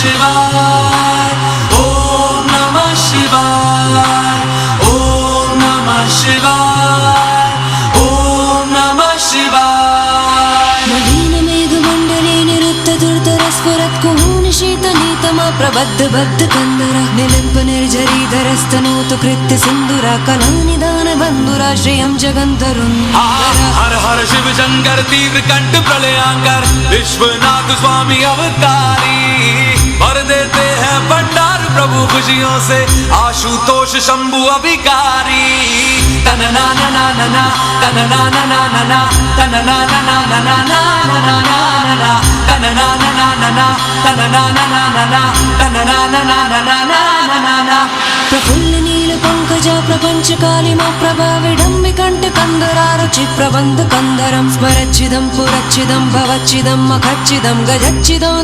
शिवाय, ओम नमः शिवाय, ओम नमः शिवाय, ओम नमः शिवाय। नवीन मेघमण्डले निरुत्तदुर्धरस्फुरत्कुहूनि शीतनीतमा प्रबद्ध बद्ध कंदर निलिम्प निर्झरीधरस्तनोतु कृत्य सिन्दूरा कलानिदान बन्धुरा श्रियं जगन्तरुन्। हर हर शिव शंकर तीव्र कंठ प्रलयांकर विश्वनाथ स्वामी अवतारी, भर देते हैं भंडार प्रभु खुशियों से आशुतोष शंभु अभिकारी। तन ना ना ना ना ना, तन ना ना ना ना ना, तन ना ना ना ना ना ना ना ना ना, तन ना ना ना ना ना, तन ना ना ना ना ना, तन ना ना ना ना ना ना ना। प्रफुल्ल नील पंकजा प्रपंच कालिमा प्रभा विडम्बिकण्ठ कंदरारुचि प्रबन्ध कंदरं स्मरच्चिदं पुरच्चिदं भवच्चिदं मखच्चिदं गजच्चिदं।